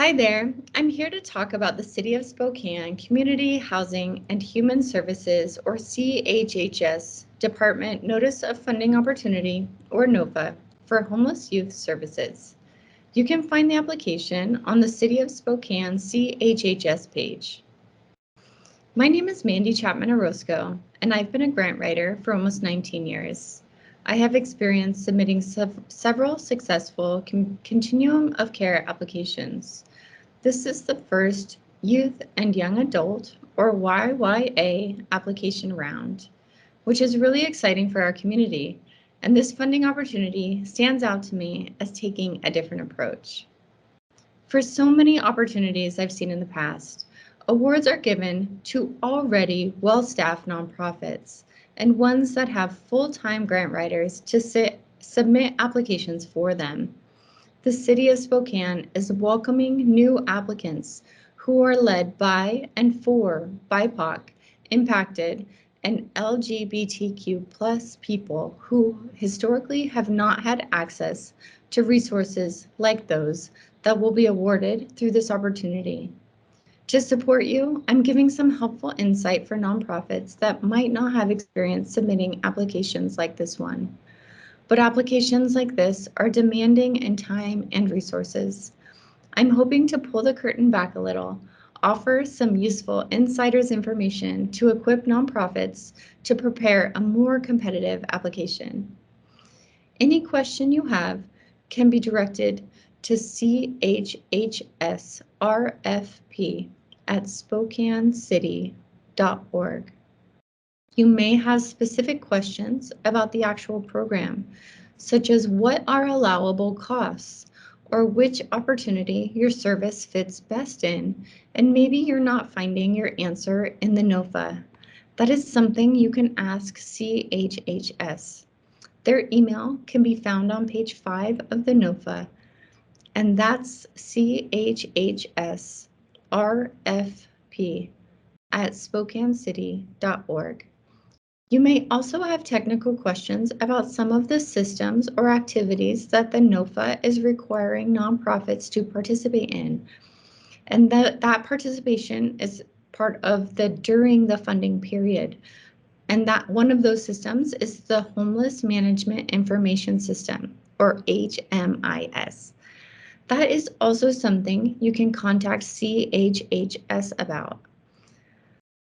Hi there, I'm here to talk about the City of Spokane Community Housing and Human Services, or CHHS, Department Notice of Funding Opportunity, or NOFA, for homeless youth services. You can find the application on the City of Spokane CHHS page. My name is Mandy Chapman Orozco, and I've been a grant writer for almost 19 years. I have experience submitting several successful continuum of care applications. This is the first Youth and Young Adult, or YYA, application round, which is really exciting for our community, and this funding opportunity stands out to me as taking a different approach. For so many opportunities I've seen in the past, awards are given to already well-staffed nonprofits and ones that have full-time grant writers to submit applications for them. The City of Spokane is welcoming new applicants who are led by and for BIPOC, impacted, and LGBTQ+ people who historically have not had access to resources like those that will be awarded through this opportunity. To support you, I'm giving some helpful insight for nonprofits that might not have experience submitting applications like this one. But applications like this are demanding in time and resources. I'm hoping to pull the curtain back a little, offer some useful insider's information to equip nonprofits to prepare a more competitive application. Any question you have can be directed to chhsrfp@spokanecity.org. You may have specific questions about the actual program, such as what are allowable costs, or which opportunity your service fits best in, and maybe you're not finding your answer in the NOFA. That is something you can ask CHHS. Their email can be found on page 5 of the NOFA, and that's chhsrfp@spokanecity.org. You may also have technical questions about some of the systems or activities that the NOFA is requiring nonprofits to participate in, and that participation is part of the during the funding period. And that one of those systems is the Homeless Management Information System, or HMIS. That is also something you can contact CHHS about.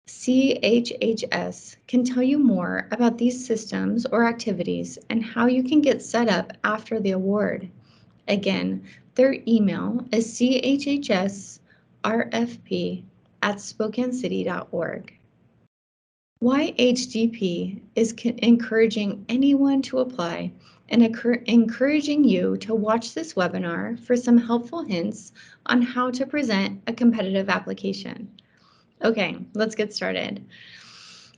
CHHS can tell you more about these systems or activities and how you can get set up after the award. Again, their email is chhsrfp@spokanecity.org. YHDP is encouraging anyone to apply and encouraging you to watch this webinar for some helpful hints on how to present a competitive application. Okay, let's get started.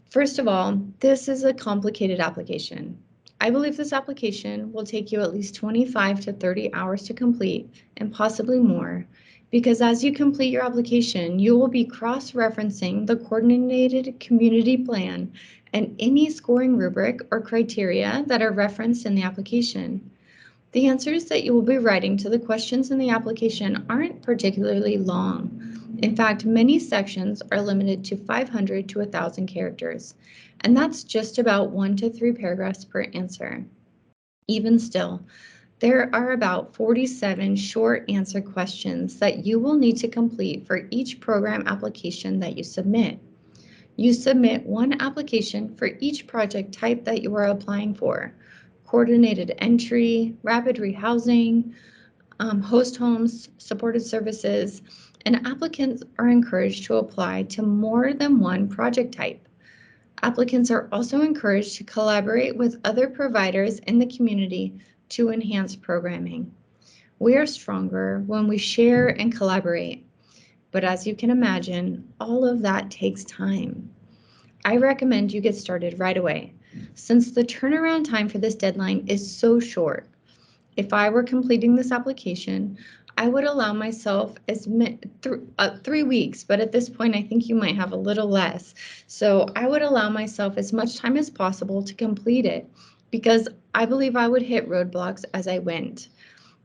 First of all, this is a complicated application. I believe this application will take you at least 25 to 30 hours to complete, and possibly more, because as you complete your application, you will be cross-referencing the coordinated community plan and any scoring rubric or criteria that are referenced in the application. The answers that you will be writing to the questions in the application aren't particularly long. In fact, many sections are limited to 500 to 1,000 characters, and that's just about 1 to 3 paragraphs per answer. Even still, there are about 47 short answer questions that you will need to complete for each program application that you submit. You submit one application for each project type that you are applying for: coordinated entry, rapid rehousing, host homes, supported services, and applicants are encouraged to apply to more than one project type. Applicants are also encouraged to collaborate with other providers in the community to enhance programming. We are stronger when we share and collaborate, but as you can imagine, all of that takes time. I recommend you get started right away, since the turnaround time for this deadline is so short. If I were completing this application, I would allow myself 3 weeks, but at this point, I think you might have a little less. So I would allow myself as much time as possible to complete it, because I believe I would hit roadblocks as I went.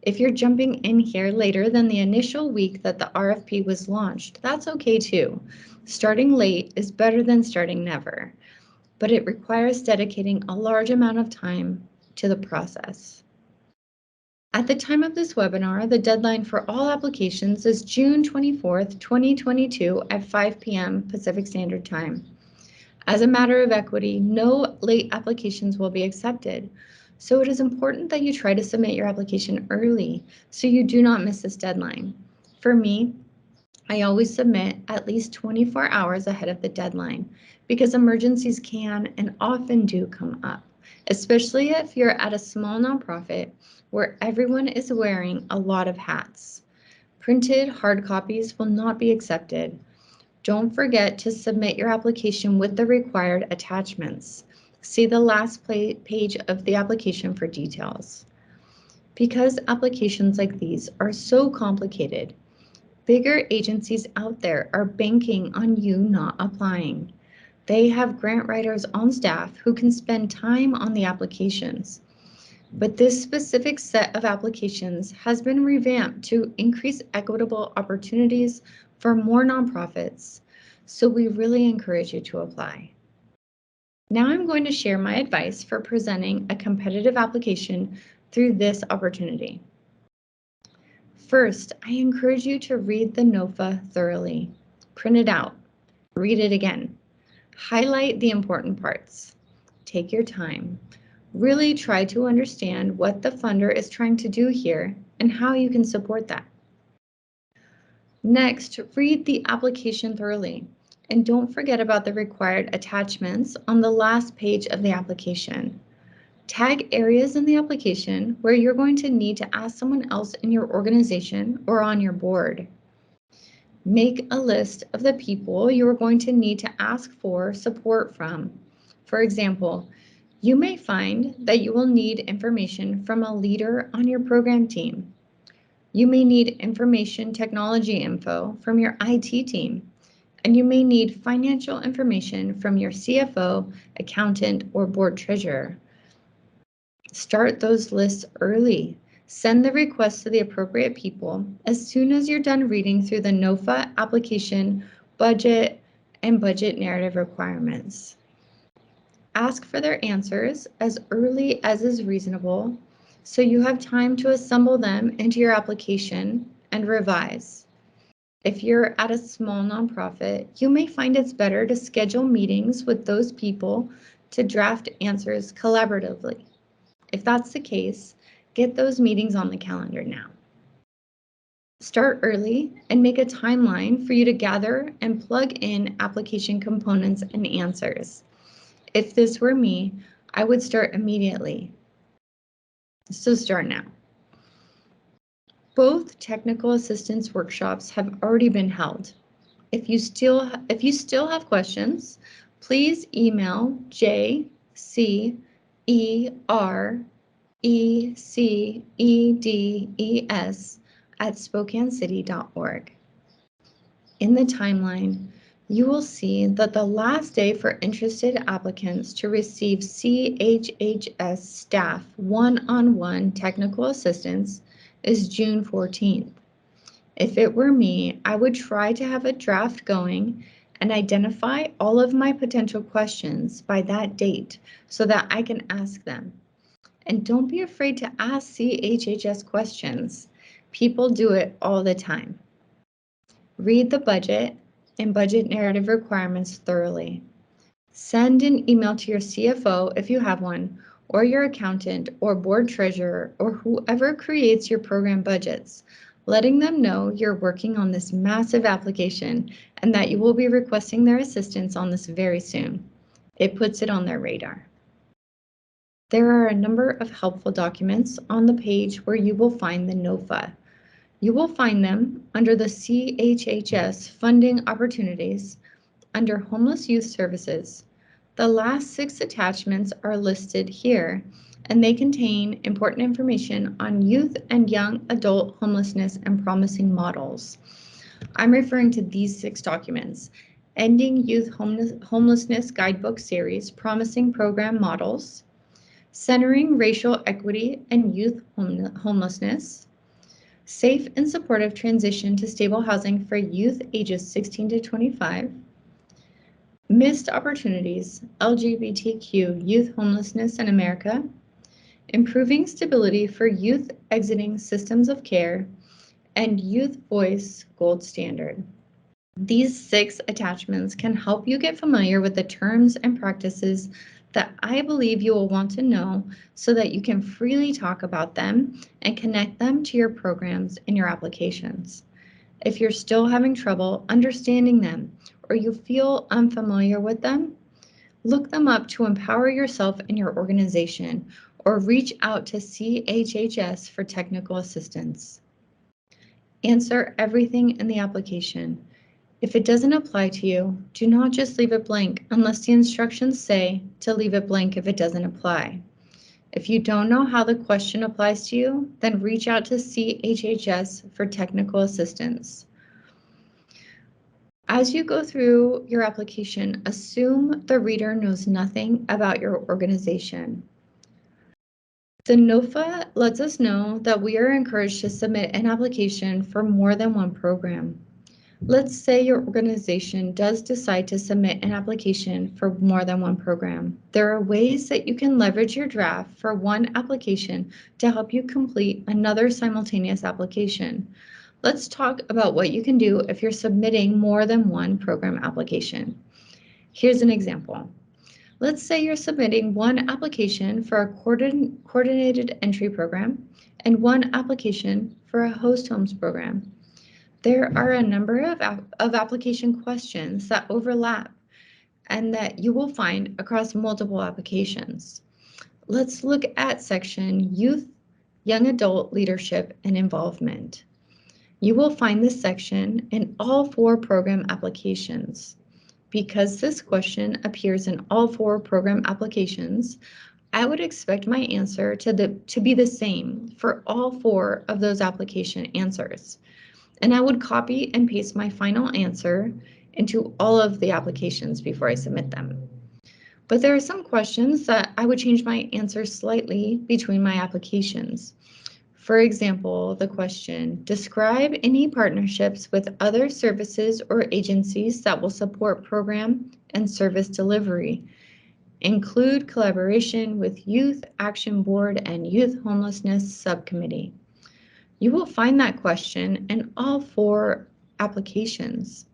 If you're jumping in here later than the initial week that the RFP was launched, that's okay too. Starting late is better than starting never, but it requires dedicating a large amount of time to the process. At the time of this webinar, the deadline for all applications is June 24th, 2022 at 5 p.m. Pacific Standard Time. As a matter of equity, no late applications will be accepted. So it is important that you try to submit your application early so you do not miss this deadline. For me, I always submit at least 24 hours ahead of the deadline because emergencies can and often do come up, especially if you're at a small nonprofit where everyone is wearing a lot of hats. Printed hard copies will not be accepted. Don't forget to submit your application with the required attachments. See the last page of the application for details. Because applications like these are so complicated, bigger agencies out there are banking on you not applying. They have grant writers on staff who can spend time on the applications. But this specific set of applications has been revamped to increase equitable opportunities for more nonprofits. So we really encourage you to apply. Now I'm going to share my advice for presenting a competitive application through this opportunity. First, I encourage you to read the NOFA thoroughly. Print it out. Read it again. Highlight the important parts. Take your time. Really try to understand what the funder is trying to do here and how you can support that. Next, read the application thoroughly. And don't forget about the required attachments on the last page of the application. Tag areas in the application where you're going to need to ask someone else in your organization or on your board. Make a list of the people you are going to need to ask for support from. For example, you may find that you will need information from a leader on your program team. You may need information technology info from your IT team, and you may need financial information from your CFO, accountant, or board treasurer. Start those lists early. Send the request to the appropriate people as soon as you're done reading through the NOFA application, budget, and budget narrative requirements. Ask for their answers as early as is reasonable so you have time to assemble them into your application and revise. If you're at a small nonprofit, you may find it's better to schedule meetings with those people to draft answers collaboratively. If that's the case, get those meetings on the calendar now. Start early and make a timeline for you to gather and plug in application components and answers. If this were me, I would start immediately. So start now. Both technical assistance workshops have already been held. If you still have questions, please email jcredes@spokanecity.org. In the timeline, you will see that the last day for interested applicants to receive CHHS staff one-on-one technical assistance is June 14th. If it were me, I would try to have a draft going and identify all of my potential questions by that date so that I can ask them. And don't be afraid to ask CHHS questions. People do it all the time. Read the budget and budget narrative requirements thoroughly. Send an email to your CFO if you have one, or your accountant or board treasurer or whoever creates your program budgets, letting them know you're working on this massive application and that you will be requesting their assistance on this very soon. It puts it on their radar. There are a number of helpful documents on the page where you will find the NOFA. You will find them under the CHHS funding opportunities under Homeless Youth Services. The last 6 attachments are listed here, and they contain important information on youth and young adult homelessness and promising models. I'm referring to these 6 documents: Ending Youth Homelessness Guidebook Series, Promising Program Models, Centering Racial Equity and Youth Homelessness, safe and supportive transition to stable housing for youth ages 16 to 25, missed opportunities, LGBTQ youth homelessness in America, improving stability for youth exiting systems of care, and youth voice gold standard. These 6 attachments can help you get familiar with the terms and practices that I believe you will want to know so that you can freely talk about them and connect them to your programs and your applications. If you're still having trouble understanding them or you feel unfamiliar with them, look them up to empower yourself and your organization or reach out to CHHS for technical assistance. Answer everything in the application. If it doesn't apply to you, do not just leave it blank unless the instructions say to leave it blank if it doesn't apply. If you don't know how the question applies to you, then reach out to CHHS for technical assistance. As you go through your application, assume the reader knows nothing about your organization. The NOFA lets us know that we are encouraged to submit an application for more than one program. Let's say your organization does decide to submit an application for more than one program. There are ways that you can leverage your draft for one application to help you complete another simultaneous application. Let's talk about what you can do if you're submitting more than one program application. Here's an example. Let's say you're submitting one application for a coordinated entry program and one application for a host homes program. There are a number of application questions that overlap and that you will find across multiple applications. Let's look at section Youth, Young Adult Leadership and Involvement. You will find this section in all 4 program applications. Because this question appears in all 4 program applications, I would expect my answer to be the same for all 4 of those application answers. And I would copy and paste my final answer into all of the applications before I submit them. But there are some questions that I would change my answer slightly between my applications. For example, the question, describe any partnerships with other services or agencies that will support program and service delivery. Include collaboration with Youth Action Board and Youth Homelessness Subcommittee. You will find that question in all 4 applications.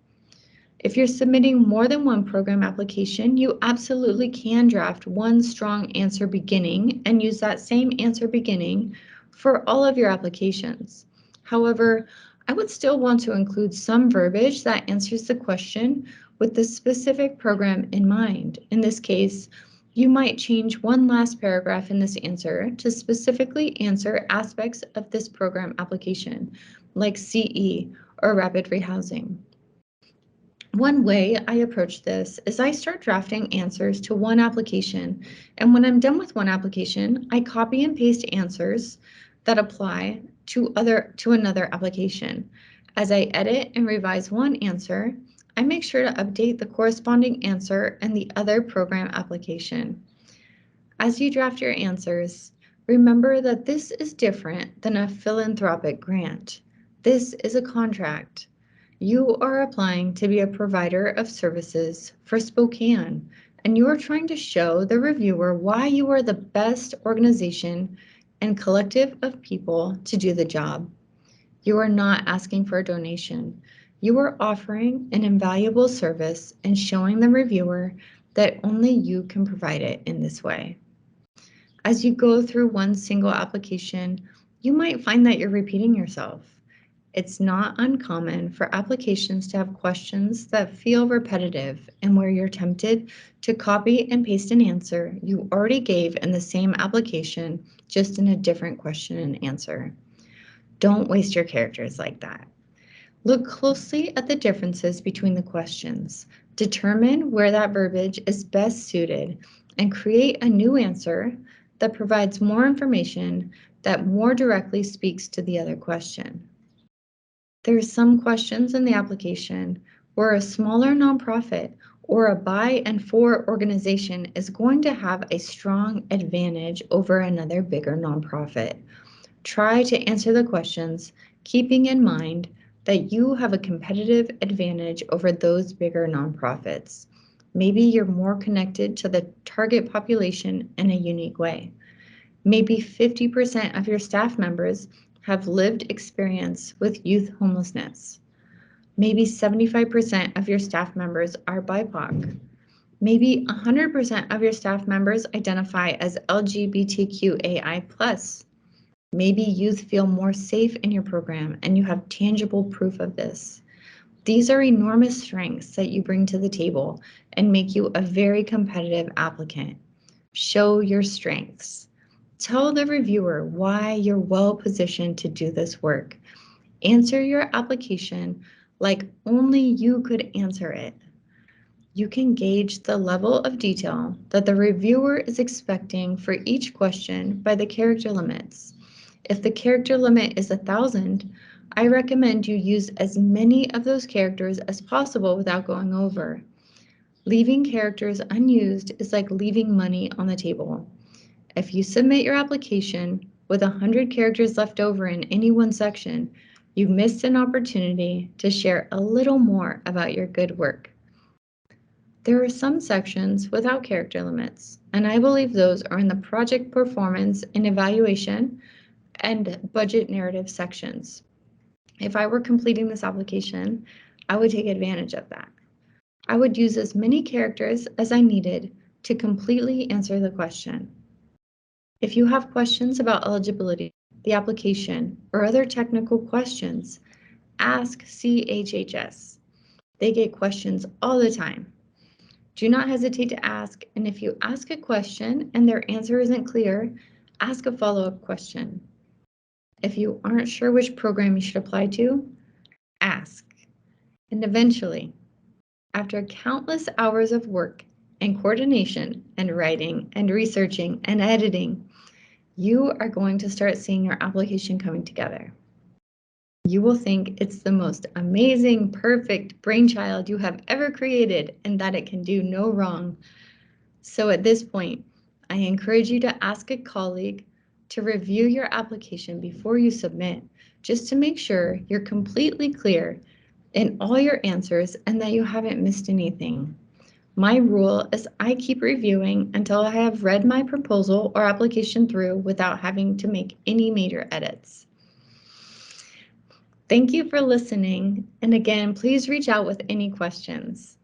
If you're submitting more than one program application, you absolutely can draft one strong answer beginning and use that same answer beginning for all of your applications. However, I would still want to include some verbiage that answers the question with the specific program in mind. In this case, you might change one last paragraph in this answer to specifically answer aspects of this program application, like CE or rapid rehousing. One way I approach this is I start drafting answers to one application, and when I'm done with one application, I copy and paste answers that apply to another application. As I edit and revise one answer, I make sure to update the corresponding answer in the other program application. As you draft your answers, remember that this is different than a philanthropic grant. This is a contract. You are applying to be a provider of services for Spokane, and you are trying to show the reviewer why you are the best organization and collective of people to do the job. You are not asking for a donation. You are offering an invaluable service and showing the reviewer that only you can provide it in this way. As you go through one single application, you might find that you're repeating yourself. It's not uncommon for applications to have questions that feel repetitive and where you're tempted to copy and paste an answer you already gave in the same application, just in a different question and answer. Don't waste your characters like that. Look closely at the differences between the questions. Determine where that verbiage is best suited and create a new answer that provides more information that more directly speaks to the other question. There are some questions in the application where a smaller nonprofit or a by and for organization is going to have a strong advantage over another bigger nonprofit. Try to answer the questions keeping in mind that you have a competitive advantage over those bigger nonprofits. Maybe you're more connected to the target population in a unique way. Maybe 50% of your staff members have lived experience with youth homelessness. Maybe 75% of your staff members are BIPOC. Maybe 100% of your staff members identify as LGBTQAI+. Maybe youth feel more safe in your program and you have tangible proof of this. These are enormous strengths that you bring to the table and make you a very competitive applicant. Show your strengths. Tell the reviewer why you're well positioned to do this work. Answer your application like only you could answer it. You can gauge the level of detail that the reviewer is expecting for each question by the character limits. If the character limit is 1,000, I recommend you use as many of those characters as possible without going over. Leaving characters unused is like leaving money on the table. If you submit your application with 100 characters left over in any one section, you've missed an opportunity to share a little more about your good work. There are some sections without character limits, and I believe those are in the project performance and evaluation and budget narrative sections. If I were completing this application, I would take advantage of that. I would use as many characters as I needed to completely answer the question. If you have questions about eligibility, the application, or other technical questions, ask CHHS. They get questions all the time. Do not hesitate to ask, and if you ask a question and their answer isn't clear, ask a follow-up question. If you aren't sure which program you should apply to, ask. And eventually, after countless hours of work and coordination and writing and researching and editing, you are going to start seeing your application coming together. You will think it's the most amazing, perfect brainchild you have ever created and that it can do no wrong. So at this point, I encourage you to ask a colleague to review your application before you submit, just to make sure you're completely clear in all your answers and that you haven't missed anything. My rule is I keep reviewing until I have read my proposal or application through without having to make any major edits. Thank you for listening, and again, please reach out with any questions.